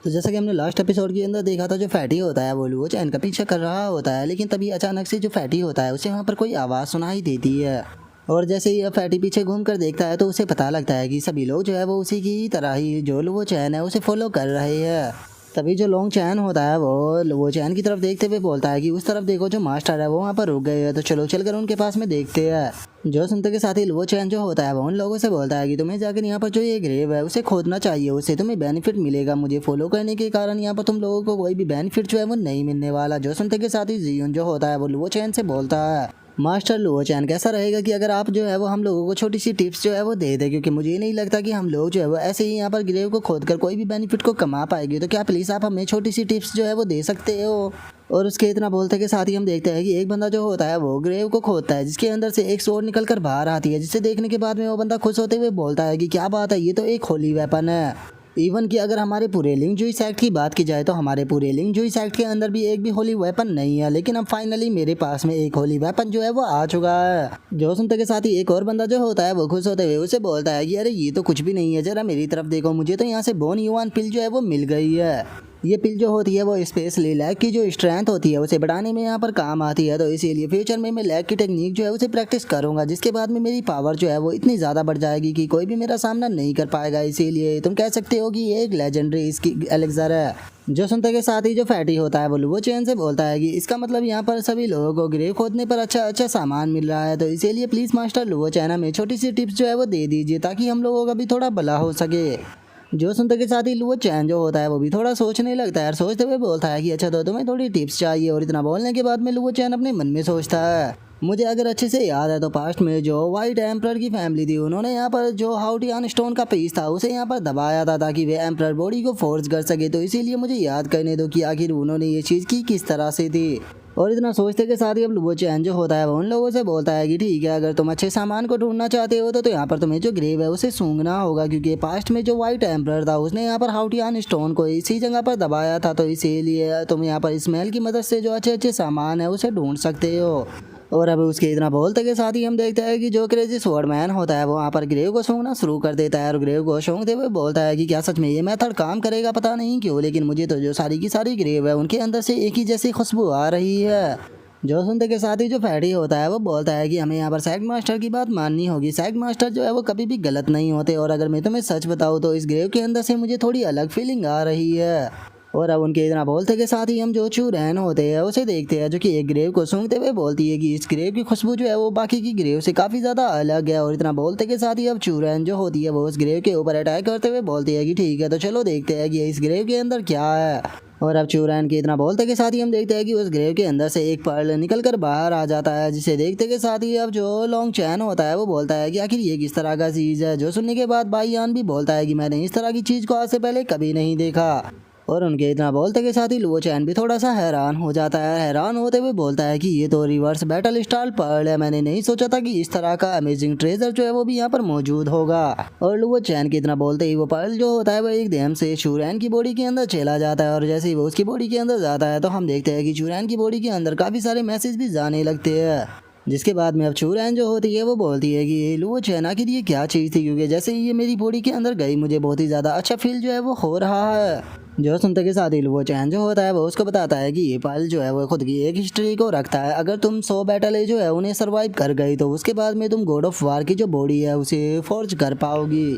तो जैसा कि हमने लास्ट एपिसोड के अंदर देखा था, जो फैटी होता है वो लुओ चैन का पीछा कर रहा होता है, लेकिन तभी अचानक से जो फैटी होता है उसे वहाँ पर कोई आवाज़ सुनाई देती है। और जैसे ही अब फैटी पीछे घूम कर देखता है तो उसे पता लगता है कि सभी लोग जो है वो उसी की तरह ही जो लुओ चैन है उसे फॉलो कर रहे हैं। तभी जो लोंग चैन होता है वो लुओ चैन की तरफ देखते हुए बोलता है कि उस तरफ देखो, जो मास्टर है वो वहाँ पर रुक गए हैं, तो चलो चलकर उनके पास में देखते हैं। जो सुनते के साथ ही लुओ चैन जो होता है वो उन लोगों से बोलता है कि तुम्हें जाकर यहाँ पर जो ये ग्रेव है उसे खोदना चाहिए, उससे तुम्हें बेनिफिट मिलेगा। मुझे फॉलो करने के कारण यहाँ पर तुम लोगों को कोई भी बेनिफिट जो है वो नहीं मिलने वाला। जो सुनते के साथ ही जियोन जो होता है वो लुओ चैन से बोलता है, मास्टर लुओ चैन कैसा रहेगा कि अगर आप जो है वो हम लोगों को छोटी सी टिप्स जो है वो दे दे, क्योंकि मुझे नहीं लगता कि हम लोग जो है वो ऐसे ही यहाँ पर ग्रेव को खोद कर कोई भी बेनिफिट को कमा पाएंगे। तो क्या प्लीज़ आप हमें छोटी सी टिप्स जो है वो दे सकते हो। और उसके इतना बोलते के साथ ही हम देखते हैं कि एक बंदा जो होता है वो ग्रेव को खोदता है, जिसके अंदर से एक स्वॉर्ड निकल कर बाहर आती है, जिसे देखने के बाद में वो बंदा खुश होते हुए बोलता है कि क्या बात है, ये तो एक होली वेपन है। इवन कि अगर हमारे पूरे लिंक जुई सेक्ट की बात की जाए तो हमारे पूरे लिंक जुई सेक्ट के अंदर भी एक भी होली वेपन नहीं है, लेकिन अब फाइनली मेरे पास में एक होली वेपन जो है वो आ चुका है। जो सुनते के साथ ही एक और बंदा जो होता है वो खुश होते हुए उसे बोलता है कि अरे ये तो कुछ भी नहीं है, जरा मेरी तरफ देखो, मुझे तो यहाँ से बोन युआन पिल जो है वो मिल गई है। ये पिल जो होती है वो स्पेशली लैग की जो स्ट्रेंथ होती है उसे बढ़ाने में यहाँ पर काम आती है। तो इसीलिए फ्यूचर में मैं लैग की टेक्निक जो है उसे प्रैक्टिस करूँगा, जिसके बाद में मेरी पावर जो है वो इतनी ज़्यादा बढ़ जाएगी कि कोई भी मेरा सामना नहीं कर पाएगा। इसीलिए तुम कह सकते हो कि ये एक लेजेंडरी इसकी एलेक्सर है। जो सुनते के साथ ही जो फैटी होता है वो लुओ चैन से बोलता है कि इसका मतलब यहाँ पर सभी लोगों को ग्रेव खोदने पर अच्छा अच्छा सामान मिल रहा है, तो इसीलिए प्लीज़ मास्टर लुओ चैन हमें छोटी सी टिप्स जो है वो दे दीजिए, ताकि हम लोगों का भी थोड़ा भला हो सके। जो सुनते के साथ ही लुओ चैन जो होता है वो भी थोड़ा सोचने लगता है और सोचते हुए बोलता है कि अच्छा तो तुम्हें थोड़ी टिप्स चाहिए। और इतना बोलने के बाद में लुओ चैन अपने मन में सोचता है, मुझे अगर अच्छे से याद है तो पास्ट में जो वाइट एम्प्रर की फैमिली थी उन्होंने यहाँ पर जो हाउटियान स्टोन का पीस था उसे यहाँ पर दबाया था ताकि वे एम्प्रर बॉडी को फोर्स कर सके। तो इसीलिए मुझे याद करने दो कि आखिर उन्होंने ये चीज़ की किस तरह से थी। और इतना सोचते के साथ ही अब लुओ चैन जो होता है वो उन लोगों से बोलता है कि ठीक है, अगर तुम अच्छे सामान को ढूंढना चाहते हो तो यहाँ पर तुम्हें जो ग्रेव है उसे सूंघना होगा, क्योंकि पास्ट में जो वाइट एम्प्रर था उसने यहाँ पर हाउटियान स्टोन को इसी जगह पर दबाया था। तो इसीलिए तुम यहाँ पर स्मेल की मदद से जो अच्छे अच्छे सामान है उसे ढूंढ सकते हो। और अब उसके इतना बोलते के साथ ही हम देखते हैं कि जो क्रेजी स्वॉर्डमैन होता है वो वहाँ पर ग्रेव को सूंघना शुरू कर देता है और ग्रेव को सूंघते हुए बोलता है कि क्या सच में ये मेथड काम करेगा, पता नहीं क्यों, लेकिन मुझे तो जो सारी की सारी ग्रेव है उनके अंदर से एक ही जैसी खुशबू आ रही है। जो सुनते के साथ ही जो फैटी होता है वो बोलता है कि हमें यहाँ पर सेक्ट मास्टर की बात माननी होगी। सेक्ट मास्टर जो है वो कभी भी गलत नहीं होते, और अगर मैं तुम्हें सच बताऊँ तो इस ग्रेव के अंदर से मुझे थोड़ी अलग फीलिंग आ रही है। और अब उनके इतना बोलते के साथ ही हम जो चूरैन होते हैं उसे देखते हैं, जो कि एक ग्रेव को सूंघते हुए बोलती है कि इस ग्रेव की खुशबू जो है वो बाकी की ग्रेव से काफ़ी ज़्यादा अलग है। और इतना बोलते के साथ ही अब चूरैन जो होती है वो उस ग्रेव के ऊपर अटैक करते हुए बोलती है कि ठीक है तो चलो देखते हैं कि इस ग्रेव के अंदर क्या है। और अब चूरैन के इतना बोलते के साथ ही हम देखते हैं कि उस ग्रेव के अंदर से एक पर्ल निकल कर बाहर आ जाता है, जिसे देखते के साथ ही अब जो लॉन्ग चैन होता है वो बोलता है कि आखिर ये किस तरह का चीज़ है। जो सुनने के बाद बाई यान भी बोलता है कि मैंने इस तरह की चीज़ को आज से पहले कभी नहीं देखा। और उनके इतना बोलते के साथ ही लुओ चैन भी थोड़ा सा हैरान हो जाता है। हैरान होते हुए बोलता है कि ये तो रिवर्स बैटल स्टाइल पर्ल है, मैंने नहीं सोचा था कि इस तरह का अमेजिंग ट्रेजर जो है वो भी यहाँ पर मौजूद होगा। और लुओ चैन के इतना बोलते ही वो पर्ल जो होता है वो एकदम से चूरैन की बॉडी के अंदर चला जाता है। और जैसे ही वो उसकी बॉडी के अंदर जाता है तो हम देखते हैं कि चूरैन की बॉडी के अंदर काफ़ी सारे मैसेज भी जाने लगते हैं, जिसके बाद में अब चूरैन जो होती है वो बोलती है कि लुओ चैन आखिर ये क्या चीज़ थी, क्योंकि जैसे ही ये मेरी बॉडी के अंदर गई मुझे बहुत ही ज़्यादा अच्छा फील जो है वो हो रहा है। जो सुनते के साथ ही लुओ चैन जो होता है वो उसको बताता है कि ये पर्ल जो है वो खुद की एक हिस्ट्री को रखता है। अगर तुम 100 बैटल जो है उन्हें सरवाइव कर गई तो उसके बाद में तुम गॉड ऑफ वार की जो बॉडी है उसे फोर्ज कर पाओगी।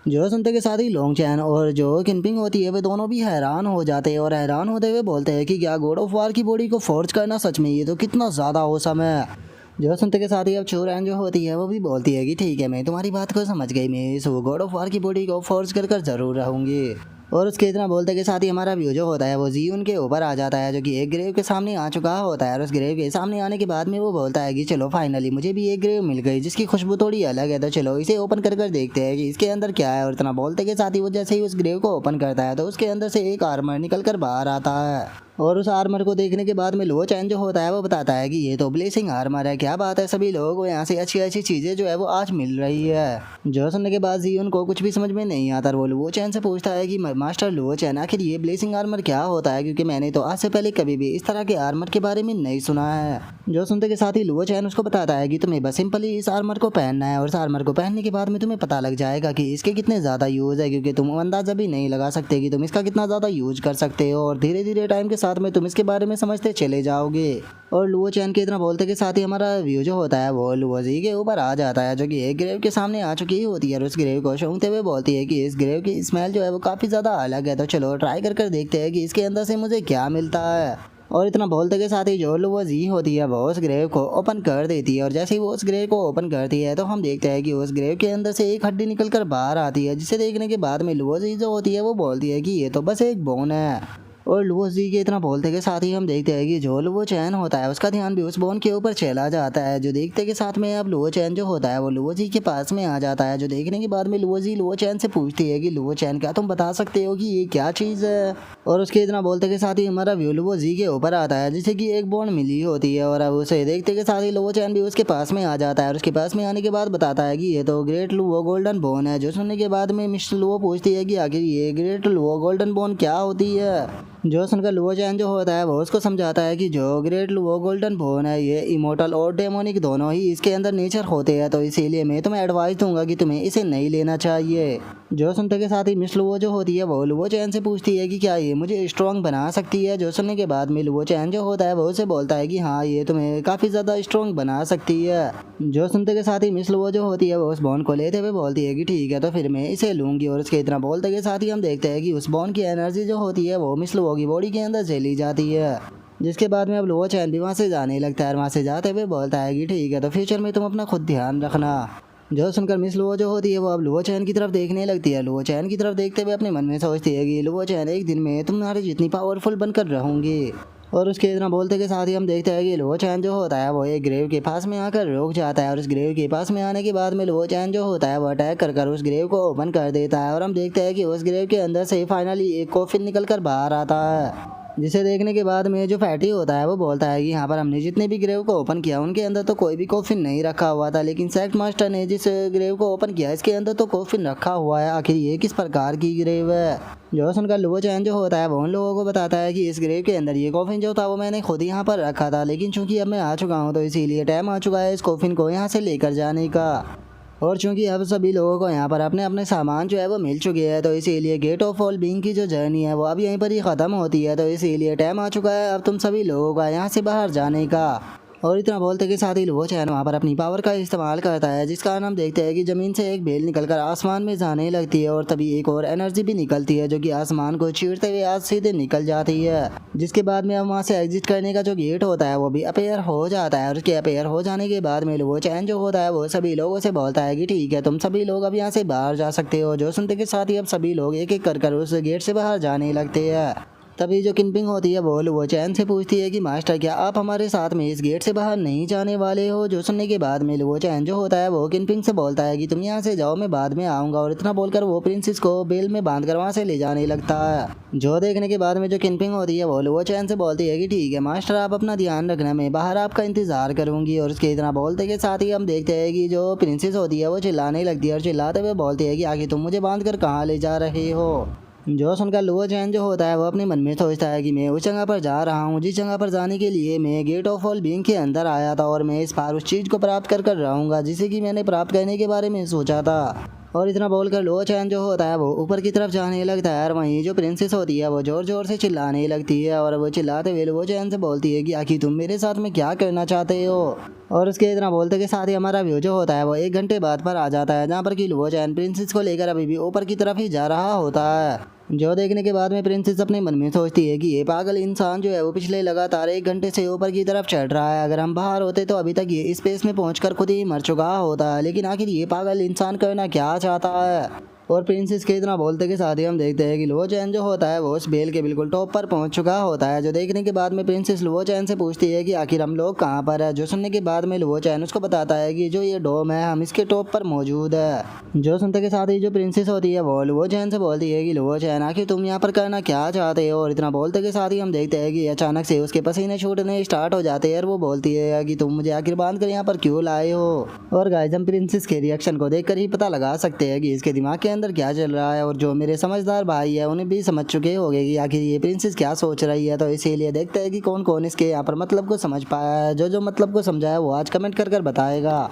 जो सुनते के साथ ही लॉन्ग चैन और जो किनपिंग होती है वे दोनों भी हैरान हो जाते हैं और हैरान होते हुए बोलते हैं कि क्या गॉड ऑफ वार की बॉडी को फोर्ज करना सच में ये तो कितना ज़्यादा औसम है। जो सुनते के साथ ही अब चूरैन जो होती है वो भी बोलती है कि ठीक है, मैं तुम्हारी बात को समझ गई, मैं इस गॉड ऑफ वार की बॉडी को फोर्स कर ज़रूर रहूँगी। और उसके इतना बोलते के साथ ही हमारा व्यू जो होता है वो जी उनके ऊपर आ जाता है, जो कि एक ग्रेव के सामने आ चुका होता है। और उस ग्रेव के सामने आने के बाद में वो बोलता है कि चलो फाइनली मुझे भी एक ग्रेव मिल गई जिसकी खुशबू थोड़ी अलग है, तो चलो इसे ओपन कर देखते हैं कि इसके अंदर क्या है। और इतना बोलते के साथ ही वो जैसे ही उस ग्रेव को ओपन करता है तो उसके अंदर से एक आर्मर निकल कर बाहर आता है। और उस आर्मर को देखने के बाद में लुओ चैन जो होता है वो बताता है कि ये तो ब्लेसिंग आर्मर है, क्या बात है, सभी लोगों को यहाँ से अच्छी अच्छी चीज़ें जो है वो आज मिल रही है। जो सुनने के बाद जियोन को कुछ भी समझ में नहीं आता, वो लुओ चैन से पूछता है कि मास्टर लुओ चैन आखिर ये ब्लेसिंग आर्मर क्या होता है, क्योंकि मैंने तो आज से पहले कभी भी इस तरह के आर्मर के बारे में नहीं सुना है। जो सुनते के साथ ही लुओ चैन उसको बताता है कि तुम्हें बस सिंपली इस आर्मर को पहनना है और इस आर्मर को पहनने के बाद में तुम्हें पता लग जाएगा कि इसके कितने ज़्यादा यूज़ है, क्योंकि तुम अंदाज़ा भी नहीं लगा सकते कि तुम इसका कितना ज़्यादा यूज कर सकते हो और धीरे धीरे टाइम के साथ में तुम इसके बारे में समझते चले जाओगे। और लुओ चैन के इतना बोलते के साथ ही हमारा व्यू जो होता है वो लुओ जी के ऊपर आ जाता है, जो कि एक ग्रेव के सामने आ चुकी होती है और उस ग्रेव को सूंघते हुए बोलती है कि इस ग्रेव की स्मेल जो है वो काफ़ी ज़्यादा अलग है, तो चलो ट्राई कर देखते हैं कि इसके अंदर से मुझे क्या मिलता है। और इतना बोलते के साथ ही जो लुओ जी होती है वो उस ग्रेव को ओपन कर देती है और जैसे ही वो उस ग्रेव को ओपन करती है तो हम देखते हैं कि उस ग्रेव के अंदर से एक हड्डी निकल कर बाहर आती है, जिसे देखने के बाद में लुओ जी जो होती है वो बोलती है कि ये तो बस एक बोन है। और लुओ जी के इतना बोलते के साथ ही हम देखते हैं कि जो लुओ चैन होता है उसका ध्यान भी उस बोन के ऊपर चला जाता है, जो देखते के साथ में अब लुओ चैन जो होता है वो लुओ जी के पास में आ जाता है, जो देखने के बाद में लुओ जी लुओ चैन से पूछती है कि लुओ चैन क्या तुम बता सकते हो कि ये क्या चीज़ है। और उसके इतना बोलते के साथ ही हमारा व्यू लुओ जी के ऊपर आता है, जिसे कि एक बोन मिली होती है और अब उसे देखते के साथ ही लुओ चैन भी उसके पास में आ जाता है और उसके पास में आने के बाद बताता है कि ये तो ग्रेट लुओ गोल्डन बोन है। जो सुनने के बाद में मिस्टर लुओ पूछती है कि आखिर ये ग्रेट लुओ गोल्डन बोन क्या होती है। जो सुनकर लुओ चैन जो होता है वो उसको समझाता है कि जो ग्रेट लुओ गोल्डन बोन है ये इमोर्टल और डेमोनिक दोनों ही इसके अंदर नेचर होते हैं, तो इसीलिए मैं तुम्हें एडवाइस दूंगा कि तुम्हें इसे नहीं लेना चाहिए। जो सुनते के साथ ही मिस लुओ जो होती है वो लुओ चैन से पूछती है कि क्या ये मुझे स्ट्रॉन्ग बना सकती है। जो सुनने के बाद में लुओ चैन जो होता है वो उसे बोलता है कि हाँ ये तुम्हें काफ़ी ज़्यादा स्ट्रॉन्ग बना सकती है। जो सुनते के साथ ही मिस लुओ जो होती है वो उस बोन को लेते हुए बोलती है कि ठीक है तो फिर मैं इसे लूँगी। और उसके इतना बोलते के साथ ही हम देखते हैं कि उस बोन की एनर्जी जो होती है वो मिस लुओ की बॉडी के अंदर चली जाती है, जिसके बाद में अब लुओ चैन भी वहाँ से जाने लगता है। वहाँ से जाते हुए बोलता है कि ठीक है तो फ्यूचर में तुम अपना खुद ध्यान रखना। जो सुनकर मिस लुओ जो होती है वो अब लुओ चैन की तरफ देखने लगती है। लुओ चैन की तरफ देखते हुए अपने मन में सोचती है कि लुओ चैन एक दिन में तुम्हारी जितनी पावरफुल बनकर रहूँगी। और उसके इतना बोलते के साथ ही हम देखते हैं कि लुओ चैन जो होता है वो एक ग्रेव के पास में आकर रुक जाता है और उस ग्रेव के पास में आने के बाद में लुओ चैन जो होता है वो अटैक कर उस ग्रेव को ओपन कर देता है और हम देखते हैं कि उस ग्रेव के अंदर से फाइनली एक कॉफिन निकल कर बाहर आता है, जिसे देखने के बाद में जो फैटी होता है वो बोलता है कि यहाँ पर हमने जितने भी ग्रेव को ओपन किया उनके अंदर तो कोई भी कॉफिन नहीं रखा हुआ था, लेकिन सेक्ट मास्टर ने जिस ग्रेव को ओपन किया इसके अंदर तो कॉफिन रखा हुआ है, आखिर ये किस प्रकार की ग्रेव है। जो सुनकर लुओ चैन जो होता है वो उन लोगों को बताता है कि इस ग्रेव के अंदर ये कॉफिन जो था वो मैंने खुद यहाँ पर रखा था, लेकिन चूंकि अब मैं आ चुका हूँ तो इसीलिए टाइम आ चुका है इस कॉफिन को यहाँ से लेकर जाने का। और चूंकि अब सभी लोगों को यहाँ पर अपने अपने सामान जो है वो मिल चुके हैं तो इसीलिए गेट ऑफ ऑल बीइंग की जो जर्नी है वो अब यहीं पर ही ख़त्म होती है, तो इसीलिए टाइम आ चुका है अब तुम सभी लोगों का यहाँ से बाहर जाने का। और इतना बोलते के साथ ही लुओ चैन वहाँ पर अपनी पावर का इस्तेमाल करता है, जिस कारण हम देखते हैं कि ज़मीन से एक बेल निकलकर आसमान में जाने लगती है और तभी एक और एनर्जी भी निकलती है जो कि आसमान को चीरते हुए आज सीधे निकल जाती है, जिसके बाद में हम वहाँ से एग्जिट करने का जो गेट होता है वो भी अपेयर हो जाता है। और उसके अपेयर हो जाने के बाद में लुओ चैन जो होता है वो सभी लोगों से बोलता है कि ठीक है तुम सभी लोग अब यहाँ से बाहर जा सकते हो। जो सुनते के साथ ही अब सभी लोग एक एक कर उस गेट से बाहर जाने लगते हैं। तभी जो किनपिंग होती है वो लुओ चैन से पूछती है कि मास्टर क्या आप हमारे साथ में इस गेट से बाहर नहीं जाने वाले हो। जो सुनने के बाद में लुओ चैन जो होता है वो किनपिंग से बोलता है कि तुम यहाँ से जाओ मैं बाद में आऊँगा, और इतना बोलकर वो प्रिंसेस को बेल में बांध कर वहाँ से ले जाने लगता है। जो देखने के बाद में जो किनपिंग होती है वो लुओ चैन से बोलती है कि ठीक है मास्टर आप अपना ध्यान रखना, मैं बाहर आपका इंतजार करूँगी। और उसके इतना बोलते के साथ ही हम देखते हैं कि जो प्रिंसेस होती है वो चिल्लाने लगती है और चिल्लाते हुए बोलती है कि आखिर तुम मुझे बांध कर कहाँ ले जा रहे हो। जो सुनकर लुओ चैन जो होता है वो अपने मन में सोचता है कि मैं उस जगह पर जा रहा हूँ जिस जगह पर जाने के लिए मैं गेट ऑफ ऑल बीइंग के अंदर आया था, और मैं इस बार उस चीज़ को प्राप्त कर रहूँगा जिसे कि मैंने प्राप्त करने के बारे में सोचा था। और इतना बोलकर लुओ चैन जो होता है वो ऊपर की तरफ जाने लगता है और वहीं जो प्रिंसेस होती है वो जोर जोर से चिल्लाने लगती है और वो चिल्लाते हुए लुओ चैन से बोलती है कि आखिर तुम मेरे साथ में क्या करना चाहते हो। और उसके इतना बोलते के साथ ही हमारा व्यू जो होता है वो 1 घंटे बाद पर आ जाता है, जहाँ पर कि लुओ चैन प्रिंसेस को लेकर अभी भी ऊपर की तरफ ही जा रहा होता है। जो देखने के बाद में प्रिंसेस अपने मन में सोचती है कि ये पागल इंसान जो है वो पिछले लगातार 1 घंटे से ऊपर की तरफ चढ़ रहा है, अगर हम बाहर होते तो अभी तक ये स्पेस में पहुंचकर खुद ही मर चुका होता है, लेकिन आखिर ये पागल इंसान करना क्या चाहता है। और प्रिंसेस के इतना बोलते के साथ ही हम देखते हैं कि लुओ चैन जो होता है वो उस बेल के बिल्कुल टॉप पर पहुंच चुका होता है। जो देखने के बाद में प्रिंसेस लुओ चैन से पूछती है कि आखिर हम लोग कहाँ पर है। जो सुनने के बाद में लुओ चैन उसको बताता है कि जो ये डोम है हम इसके टॉप पर मौजूद है। जो सुनते के साथ ही जो प्रिंसेस होती है वो लुओ चैन से बोलती है कि लुओ चैन आखिर तुम यहाँ पर करना क्या चाहते हो। और इतना बोलते के साथ ही हम देखते हैं कि अचानक से उसके पसीने छूटने स्टार्ट हो जाते हैं और वो बोलती है कि तुम मुझे आखिर बांध कर यहाँ पर क्यों लाए हो। और गाइस हम प्रिंसेस के रिएक्शन को देखकर ही पता लगा सकते हैं कि इसके दिमाग के अंदर क्या चल रहा है। और जो मेरे समझदार भाई है उन्हें भी समझ चुके होंगे कि आखिर ये प्रिंसेस क्या सोच रही है। तो इसीलिए देखते हैं कि कौन कौन इसके यहाँ पर मतलब को समझ पाया है। जो मतलब को समझा है वो आज कमेंट कर बताएगा।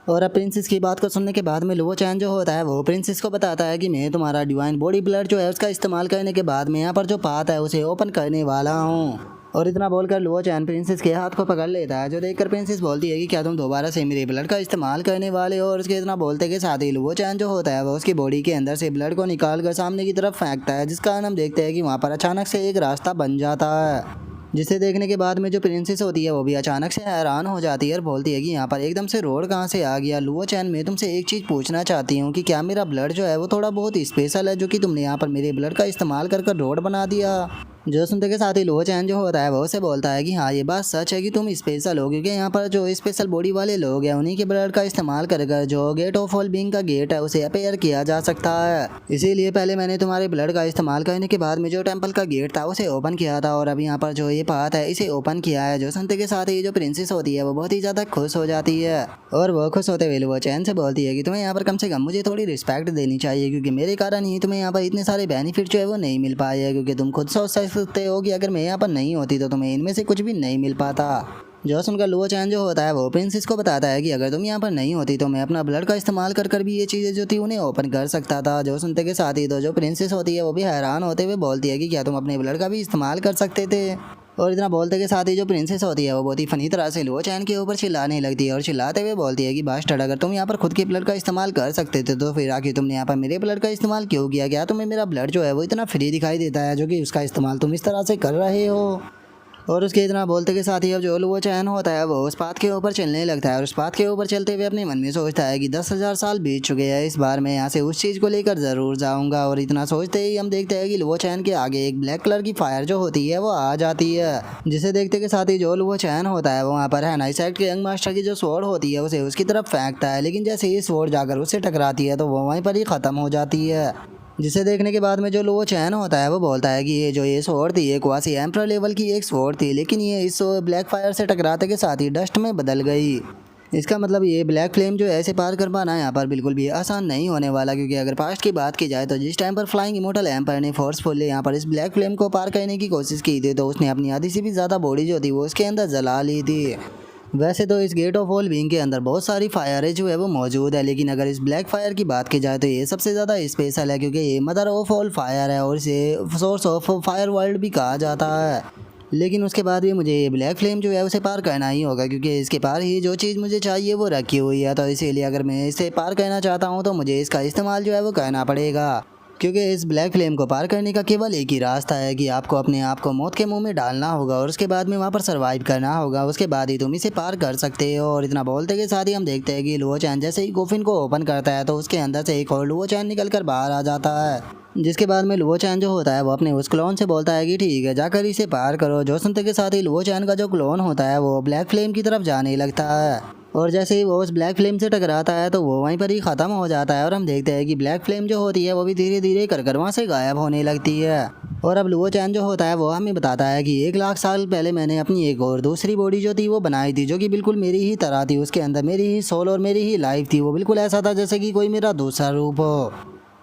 और अब प्रिंसेस की बात को सुनने के बाद में लुओ चैन जो होता है वो प्रिंसेस को बताता है कि मैं तुम्हारा डिवाइन बॉडी ब्लड जो है उसका इस्तेमाल करने के बाद में यहाँ पर जो पाथ है उसे ओपन करने वाला हूँ। और इतना बोलकर लुओ चैन प्रिंसेस के हाथ को पकड़ लेता है। जो देखकर प्रिंसेस बोलती है कि क्या तुम दोबारा से मेरे ब्लड का इस्तेमाल करने वाले हो। और उसके इतना बोलते के साथ ही लुओ चैन जो होता है वो उसकी बॉडी के अंदर से ब्लड को निकाल कर सामने की तरफ फेंकता है, जिस कारण हम देखते हैं कि वहाँ पर अचानक से एक रास्ता बन जाता है। जिसे देखने के बाद में जो प्रिंसेस होती है वो भी अचानक से हैरान हो जाती है और बोलती है कि यहाँ पर एकदम से रोड कहाँ से आ गया। लुओ चैन मैं तुमसे एक चीज़ पूछना चाहती हूँ कि क्या मेरा ब्लड जो है वो थोड़ा बहुत स्पेशल है जो कि तुमने यहाँ पर मेरे ब्लड का इस्तेमाल कर रोड बना दिया। जो सुनते के साथ ही लुओ चैन जो होता है वो उसे बोलता है कि हाँ ये बात सच है कि तुम स्पेशल हो, क्योंकि यहाँ पर जो स्पेशल बॉडी वाले लोग हैं उन्हीं के ब्लड का इस्तेमाल कर जो गेट ऑफ ऑल बीइंग का गेट है उसे अपेयर किया जा सकता है। इसीलिए पहले मैंने तुम्हारे ब्लड का इस्तेमाल करने के बाद में जो टेम्पल का गेट था उसे ओपन किया था और अब यहाँ पर जो ये पाथ है इसे ओपन किया है। जो सुनते के साथ ही जो प्रिंसेस होती है वो बहुत ही ज़्यादा खुश हो जाती है और वो खुश होते हुए लुओ चैन से बोलती है कि तुम्हें यहाँ पर कम से कम मुझे थोड़ी रिस्पेक्ट देनी चाहिए, क्योंकि मेरे कारण ही तुम्हें यहाँ पर इतने सारे बेनिफिट जो है वो नहीं मिल पाए हैं। क्योंकि तुम खुद सोच सकते हो कि अगर मैं यहाँ पर नहीं होती तो तुम्हें इनमें से कुछ भी नहीं मिल पाता। जो सुनकर लुओ चैन जो होता है वो प्रिंसेस को बताता है कि अगर तुम यहाँ पर नहीं होती तो मैं अपना ब्लड का इस्तेमाल कर भी ये चीज़ें जो थी उन्हें ओपन कर सकता था। जो सुनते के साथ ही तो जो प्रिंसेस होती है वो भी हैरान होते हुए बोलती है कि क्या तुम अपने ब्लड का भी इस्तेमाल कर सकते थे। और इतना बोलते के साथ ही जो प्रिंसेस होती है वो बहुत ही फनी तरह से लुओ चैन के ऊपर चिल्लाने लगती है और चिल्लाते हुए बोलती है कि बास्टर्ड अगर तुम यहाँ पर खुद के ब्लड का इस्तेमाल कर सकते थे तो फिर आखिर तुमने यहाँ पर मेरे ब्लड का इस्तेमाल क्यों किया। क्या तुम्हें मेरा ब्लड जो है वो इतना फ्री दिखाई देता है जो कि उसका इस्तेमाल तुम इस तरह से कर रहे हो। और उसके इतना बोलते के साथ ही अब जो लुओ चैन होता है वो उस पाथ के ऊपर चलने लगता है और उस पाथ के ऊपर चलते हुए अपने मन में सोचता है कि 10,000 साल बीत चुके हैं, इस बार मैं यहाँ से उस चीज़ को लेकर ज़रूर जाऊँगा। और इतना सोचते ही हम देखते हैं कि लुओ चैन के आगे एक ब्लैक कलर की फायर जो होती है वो आ जाती है, जिसे देखते के साथ ही जो लुओ चैन होता है वो वहाँ पर है नाइसेक्ट के यंग मास्टर की जो स्वॉर्ड होती है उसे उसकी तरफ फेंकता है, लेकिन जैसे ही स्वॉर्ड जाकर उससे टकराती है तो वो वहीं पर ही ख़त्म हो जाती है। जिसे देखने के बाद में जो लुओ चैन होता है वो बोलता है कि ये स्वॉर्ड थी ये क्वासी एम्परर लेवल की एक स्वॉर्ड थी, लेकिन ये इस ब्लैक फायर से टकराते के साथ ही डस्ट में बदल गई। इसका मतलब ये ब्लैक फ्लेम जो ऐसे पार कर पाना यहाँ पर बिल्कुल भी आसान नहीं होने वाला, क्योंकि अगर पास्ट की बात की जाए तो जिस टाइम पर फ्लाइंग इमोर्टल एम्पायर ने फोर्सफुली यहाँ पर इस ब्लैक फ्लेम को पार करने की कोशिश की थी तो उसने अपनी आधी से भी ज़्यादा बॉडी जो थी वो उसके अंदर जला ली थी। वैसे तो इस गेट ऑफ ऑल बीइंग के अंदर बहुत सारी फायर जो है वो मौजूद है, लेकिन अगर इस ब्लैक फायर की बात की जाए तो ये सबसे ज़्यादा स्पेशल है, क्योंकि ये मदर ऑफ ऑल फायर है और इसे सोर्स ऑफ फायर वर्ल्ड भी कहा जाता है। लेकिन उसके बाद भी मुझे ये ब्लैक फ्लेम जो है उसे पार करना ही होगा, क्योंकि इसके पार ही जो चीज़ मुझे चाहिए वो रखी हुई है। तो इसीलिए अगर मैं इसे पार करना चाहता हूँ तो मुझे इसका इस्तेमाल जो है वो करना पड़ेगा, क्योंकि इस ब्लैक फ्लेम को पार करने का केवल एक ही रास्ता है कि आपको अपने आप को मौत के मुंह में डालना होगा और उसके बाद में वहाँ पर सर्वाइव करना होगा, उसके बाद ही तुम इसे पार कर सकते हो। और इतना बोलते के साथ ही हम देखते हैं कि लुओ चैन जैसे ही कोफिन को ओपन करता है तो उसके अंदर से एक और लुओ चैन निकल कर बाहर आ जाता है, जिसके बाद में लुओ चैन जो होता है वो अपने उस क्लोन से बोलता है कि ठीक है जाकर इसे पार करो। जो सुनते के साथ ही लुओ चैन का जो क्लोन होता है वो ब्लैक फ्लेम की तरफ जाने लगता है और जैसे ही वो उस ब्लैक फ्लेम से टकराता है तो वो वहीं पर ही ख़त्म हो जाता है। और हम देखते हैं कि ब्लैक फ्लेम जो होती है वो भी धीरे धीरे कर वहाँ से गायब होने लगती है। और अब लुओ चैन जो होता है वो हमें बताता है कि 1,00,000 साल पहले मैंने अपनी एक और दूसरी बॉडी जो थी वो बनाई थी, जो कि बिल्कुल मेरी ही तरह थी। उसके अंदर मेरी ही सोल और मेरी ही लाइफ थी, वो बिल्कुल ऐसा था जैसे कि कोई मेरा दूसरा रूप हो।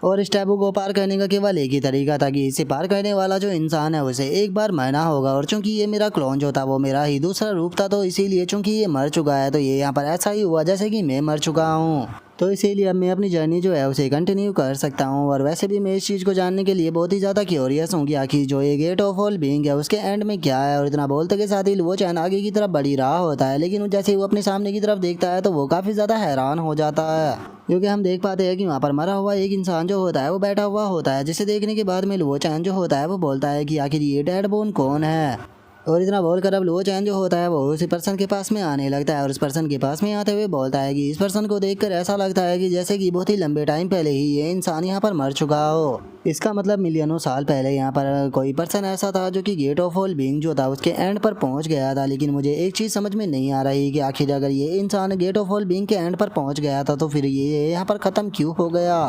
और इस टैबू को पार करने का केवल एक ही तरीका था कि इसे पार करने वाला जो इंसान है उसे एक बार मरना होगा। और चूंकि ये मेरा क्लोन जो था वो मेरा ही दूसरा रूप था, तो इसीलिए चूंकि ये मर चुका है तो ये यहाँ पर ऐसा ही हुआ जैसे कि मैं मर चुका हूँ, तो इसीलिए अब मैं अपनी जर्नी जो है उसे कंटिन्यू कर सकता हूँ। और वैसे भी मैं इस चीज़ को जानने के लिए बहुत ही ज़्यादा क्यूरियस हूँ कि आखिर जो ये गेट ऑफ ऑल बीइंग है उसके एंड में क्या है। और इतना बोलते के साथ ही लुओ चैन आगे की तरफ बढ़ी रहा होता है, लेकिन जैसे ही वो अपने सामने की तरफ देखता है तो वो काफ़ी ज़्यादा हैरान हो जाता है, क्योंकि हम देख पाते हैं कि वहाँ पर मरा हुआ एक इंसान जो होता है वो बैठा हुआ होता है, जिसे देखने के बाद में लुओ चैन जो होता है वो बोलता है कि आखिर ये डेड बोन कौन है। और इतना बोलकर अब लुओ चैन जो होता है वो उसी पर्सन के पास में आने लगता है और उस पर्सन के पास में आते हुए बोलता है कि इस पर्सन को देखकर ऐसा लगता है कि जैसे कि बहुत ही लंबे टाइम पहले ही ये इंसान यहाँ पर मर चुका हो। इसका मतलब मिलियनों साल पहले यहाँ पर कोई पर्सन ऐसा था जो कि गेट ऑफ ऑल बीइंग जो था उसके एंड पर पहुंच गया था। लेकिन मुझे एक चीज़ समझ में नहीं आ रही कि आखिर अगर ये इंसान गेट ऑफ ऑल बीइंग के एंड पर पहुंच गया था तो फिर ये यहाँ पर ख़त्म क्यों हो गया।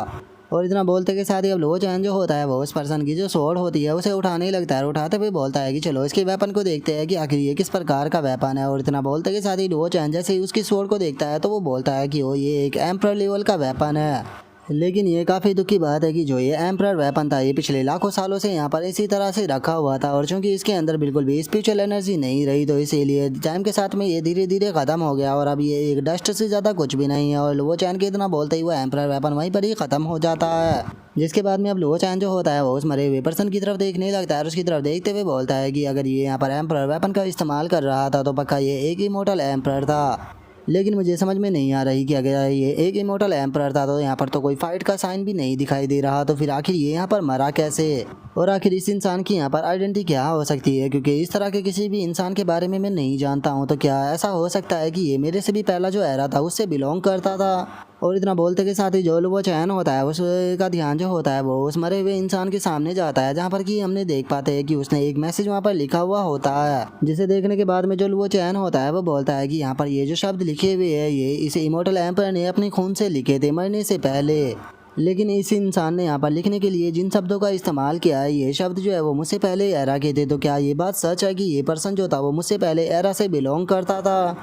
और इतना बोलते के साथ ही अब लुओ चैन जो होता है वो उस पर्सन की जो स्वॉर्ड होती है उसे उठाने लगता है। उठाते हुए बोलता है कि चलो इसके वेपन को देखते हैं कि आखिर ये किस प्रकार का वेपन है। और इतना बोलते के साथ ही लुओ चैन जैसे ही उसकी स्वॉर्ड को देखता है तो वो बोलता है कि वो ये एक एम्परर लेवल का वेपन है। लेकिन ये काफ़ी दुख की बात है कि जो ये एम्परर वेपन था ये पिछले लाखों सालों से यहाँ पर इसी तरह से रखा हुआ था और चूंकि इसके अंदर बिल्कुल भी स्पिरिचुअल एनर्जी नहीं रही तो इसीलिए टाइम के साथ में ये धीरे धीरे ख़त्म हो गया और अब ये एक डस्ट से ज़्यादा कुछ भी नहीं है। और लुओ चैन के इतना बोलते ही वो एम्परर वेपन वहीं पर ही ख़त्म हो जाता है। जिसके बाद में अब लुओ चैन जो होता है वो उस मरे हुए पर्सन की तरफ देखने लगता है और उसकी तरफ देखते हुए बोलता है कि अगर ये यहाँ पर एम्परर वेपन का इस्तेमाल कर रहा था तो पक्का ये एक इमोर्टल एम्परर था। लेकिन मुझे समझ में नहीं आ रही कि अगर ये एक इमोर्टल एम्परर था तो यहाँ पर तो कोई फाइट का साइन भी नहीं दिखाई दे रहा तो फिर आखिर ये यहाँ पर मरा कैसे और आखिर इस इंसान की यहाँ पर आइडेंटिटी क्या हो सकती है। क्योंकि इस तरह के किसी भी इंसान के बारे में मैं नहीं जानता हूँ तो क्या ऐसा हो सकता है कि ये मेरे से भी पहला जो एरा था उससे बिलोंग करता था। और इतना बोलते के साथ ही जो लुओ चैन होता है उसका ध्यान जो होता है वो उस मरे हुए इंसान के सामने जाता है जहाँ पर कि हमने देख पाते हैं कि उसने एक मैसेज वहाँ पर लिखा हुआ होता है। जिसे देखने के बाद में जो लुओ चैन होता है वो बोलता है कि यहाँ पर ये जो शब्द लिखे हुए हैं ये इस इमोर्टल एम्परर ने अपने खून से लिखे थे मरने से पहले। लेकिन इस इंसान ने यहाँ पर लिखने के लिए जिन शब्दों का इस्तेमाल किया है ये शब्द जो है वो मुझसे पहले एरा के थे। तो क्या ये बात सच है कि ये पर्सन जो था वो मुझसे पहले एरा से बिलोंग करता था।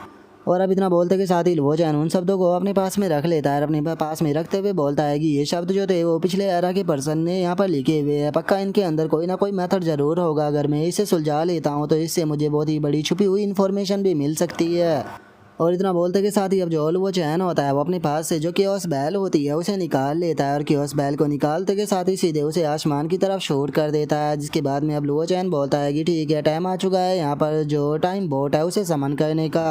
और अब इतना बोलते के साथ ही लुओ चैन उन शब्दों को अपने पास में रख लेता है। अपने पास में रखते हुए बोलता है कि ये शब्द जो थे वो पिछले एरा के पर्सन ने यहाँ पर लिखे हुए हैं। पक्का इनके अंदर कोई ना कोई मेथड ज़रूर होगा। अगर मैं इसे सुलझा लेता हूँ तो इससे मुझे बहुत ही बड़ी छुपी हुई इन्फॉर्मेशन भी मिल सकती है। और इतना बोलते के साथ ही अब जो लुओ चैन होता है वो अपने पास से जो क्योस बैल होती है उसे निकाल लेता है और क्योस बैल को निकालते के साथ ही सीधे उसे आसमान की तरफ शूट कर देता है। जिसके बाद में अब लुओ चैन बोलता है कि ठीक है टाइम आ चुका है यहाँ पर जो टाइम बोट है उसे समन करने का।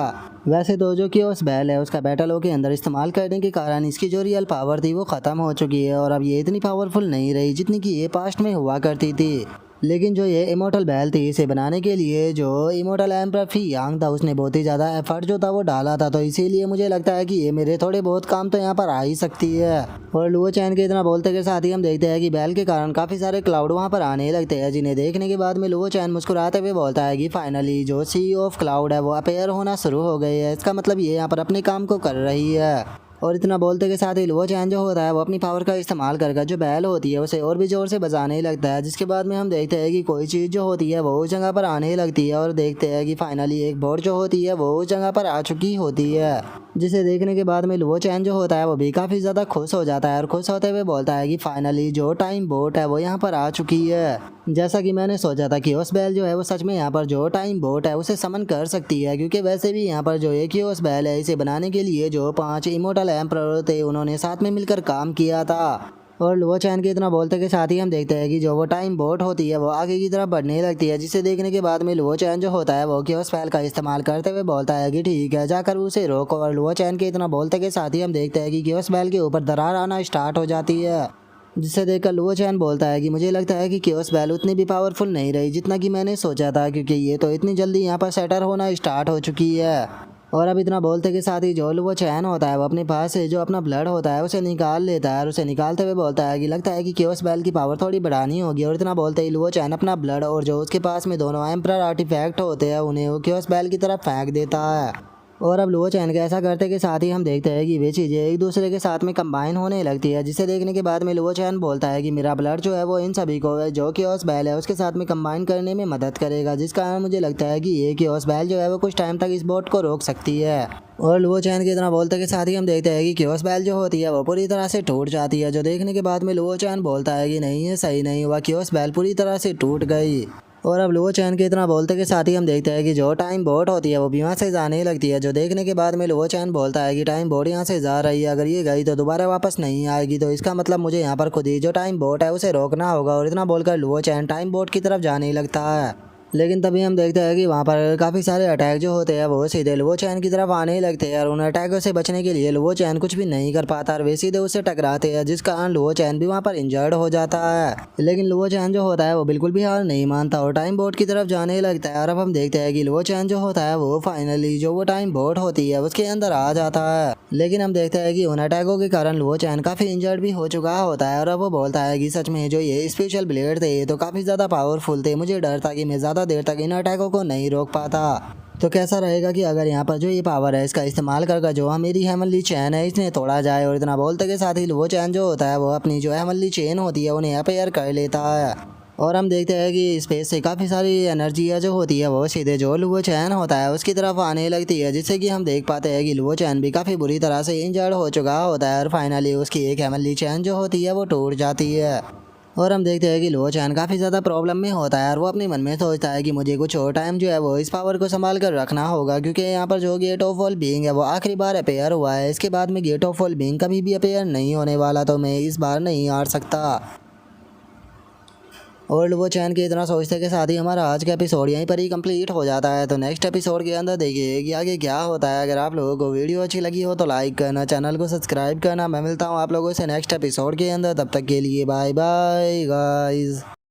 वैसे तो जो क्योस बैल है उसका बैटलों के अंदर इस्तेमाल करने के कारण इसकी जो रियल पावर थी वो ख़त्म हो चुकी है और अब ये इतनी पावरफुल नहीं रही जितनी कि ये पास्ट में हुआ करती थी। लेकिन जो ये इमोर्टल बैल थी इसे बनाने के लिए जो इमोर्टल एम्परर फी यांग था उसने बहुत ही ज़्यादा एफर्ट जो था वो डाला था। तो इसीलिए मुझे लगता है कि ये मेरे थोड़े बहुत काम तो यहाँ पर आ ही सकती है। और लुओ चैन के इतना बोलते के साथ ही हम देखते हैं कि बैल के कारण काफ़ी सारे क्लाउड वहाँ पर आने लगते हैं जिन्हें देखने के बाद में लुओ चैन मुस्कुराते हुए बोलता है कि फाइनली जो CEO ऑफ क्लाउड है वो अपेयर होना शुरू हो गई है। इसका मतलब ये यहाँ पर अपने काम को कर रही है। और इतना बोलते के साथ ही लुओ चैन जो होता है वो अपनी पावर का इस्तेमाल करके जो बैल होती है उसे और भी ज़ोर से बजाने लगता है। जिसके बाद में हम देखते हैं कि कोई चीज़ जो होती है वो उस जगह पर आने लगती है और देखते हैं कि फाइनली एक बोट जो होती है वो उस जगह पर आ चुकी होती है। जिसे देखने के बाद में लुओ चैन जो होता है वो भी काफ़ी ज़्यादा खुश हो जाता है और खुश होते हुए बोलता है कि फाइनली जो टाइम बोट है वो यहाँ पर आ चुकी है। जैसा कि मैंने सोचा था कि उस बैल जो है वो सच में यहाँ पर जो टाइम बोट है उसे समन कर सकती है। क्योंकि वैसे भी यहाँ पर जो एक ही उस बैल है इसे बनाने के लिए जो 5 इमोर्टल एम्परर थे उन्होंने साथ में मिलकर काम किया था। और लुओ चैन के इतना बोलते के साथ ही हम देखते हैं कि जो वो टाइम बोट होती है वो आगे की तरफ बढ़ने लगती है। जिसे देखने के बाद में लुओ चैन जो होता है वो क्योस बैल का इस्तेमाल करते हुए बोलता है कि ठीक है जाकर उसे रोको। और लुओ चैन के इतना बोलते के साथ ही हम देखते हैं कि क्योस बैल के ऊपर दरार आना स्टार्ट हो जाती है। जिसे देखकर लुओ चैन बोलता है कि मुझे लगता है कि क्योस बैल उतनी भी पावरफुल नहीं रही जितना कि मैंने सोचा था। क्योंकि ये तो इतनी जल्दी यहाँ पर सेटर होना स्टार्ट हो चुकी है। और अब इतना बोलते के साथ ही जो लुओ चैन होता है वो अपने पास से जो अपना ब्लड होता है उसे निकाल लेता है और उसे निकालते हुए बोलता है कि लगता है कि क्योस बैल की पावर थोड़ी बढ़ानी होगी। और इतना बोलते ही लुओ चैन अपना ब्लड और जो उसके पास में दोनों एम्परर आर्टिफैक्ट होते हैं उन्हें वो क्योस बैल की तरफ फेंक देता है। और अब लुओ चैन के ऐसा करते के साथ ही हम देखते हैं कि वे चीज़ें एक दूसरे के साथ में कंबाइन होने लगती है। जिसे देखने के बाद में लुओ चैन बोलता है कि मेरा ब्लड जो है वो इन सभी को जो क्योस बैल है उसके साथ में कंबाइन करने में मदद करेगा। जिस कारण मुझे लगता है कि ये क्योस बैल जो है वो कुछ टाइम तक इस बोट को रोक सकती है। और लुओ चैन के इतना बोलते के साथ ही हम देखते हैं कि क्योस बैल जो होती है वो पूरी तरह से टूट जाती है। जो देखने के बाद में लुओ चैन बोलता है कि नहीं ये सही नहीं हुआ, क्योस बैल पूरी तरह से टूट गई। और अब लुओ चैन के इतना बोलते के साथ ही हम देखते हैं कि जो टाइम बोट होती है वो भी वहाँ से जाने लगती है। जो देखने के बाद में लुओ चैन बोलता है कि टाइम बोट यहाँ से जा रही है, अगर ये गई तो दोबारा वापस नहीं आएगी। तो इसका मतलब मुझे यहाँ पर खुद ही जो टाइम बोट है उसे रोकना होगा। और इतना बोलकर लुओ चैन टाइम बोट की तरफ जाने लगता है। लेकिन तभी हम देखते हैं कि वहाँ पर काफ़ी सारे अटैक जो होते हैं वो सीधे लुओ चैन की तरफ आने ही लगते हैं और उन अटैकों से बचने के लिए लुओ चैन कुछ भी नहीं कर पाता और वे सीधे उससे टकराते हैं, जिस कारण लुओ चैन भी वहाँ पर इंजर्ड हो जाता है। लेकिन लुओ चैन जो होता है वो बिल्कुल भी हार नहीं मानता और टाइम बोट की तरफ जाने लगता है। और अब हम देखते हैं कि लुओ चैन जो होता है वो फाइनली जो वो टाइम बोट होती है उसके अंदर आ जाता है। लेकिन हम देखते हैं कि उन अटैकों के कारण लुओ चैन काफ़ी इंजर्ड भी हो चुका होता है और अब वो बोलता है कि सच में जो ये स्पेशल ब्लेड थे ये तो काफ़ी ज़्यादा पावरफुल थे, मुझे डर था कि मैं ज़्यादा देर तक इन अटैकों को नहीं रोक पाता। तो कैसा रहेगा कि अगर यहाँ पर जो ये पावर है इसका इस्तेमाल कर जो मेरी हेमनली चैन है इसने तोड़ा जाए। और इतना बोलते के साथ ही वो चैन जो होता है वो अपनी जो हेमनली चेन होती है उन्हें अपेयर कर लेता है। और हम देखते हैं कि स्पेस से काफ़ी सारी एनर्जी जो होती है वो सीधे जो लुओ चैन होता है उसकी तरफ आने लगती है, जिससे कि हम देख पाते हैं कि लुओ चैन भी काफ़ी बुरी तरह से इंजर्ड हो चुका होता है और फाइनली उसकी एक हेमनली चैन जो होती है वो टूट जाती है। और हम देखते हैं कि लुओ चैन काफ़ी ज़्यादा प्रॉब्लम में होता है और वो अपने मन में सोचता है कि मुझे कुछ और टाइम जो है वो इस पावर को संभाल कर रखना होगा, क्योंकि यहाँ पर जो गेट ऑफ ऑल बीइंग है वो आखिरी बार अपेयर हुआ है। इसके बाद में गेट ऑफ ऑल बीइंग कभी भी अपेयर नहीं होने वाला, तो मैं इस बार नहीं हार सकता। और लुओ चैन के इतना सोचते के साथ ही हमारा आज का एपिसोड यहीं पर ही कंप्लीट हो जाता है। तो नेक्स्ट एपिसोड के अंदर देखिए कि आगे क्या होता है। अगर आप लोगों को वीडियो अच्छी लगी हो तो लाइक करना, चैनल को सब्सक्राइब करना। मैं मिलता हूँ आप लोगों से नेक्स्ट एपिसोड के अंदर, तब तक के लिए बाय बाय गाइस।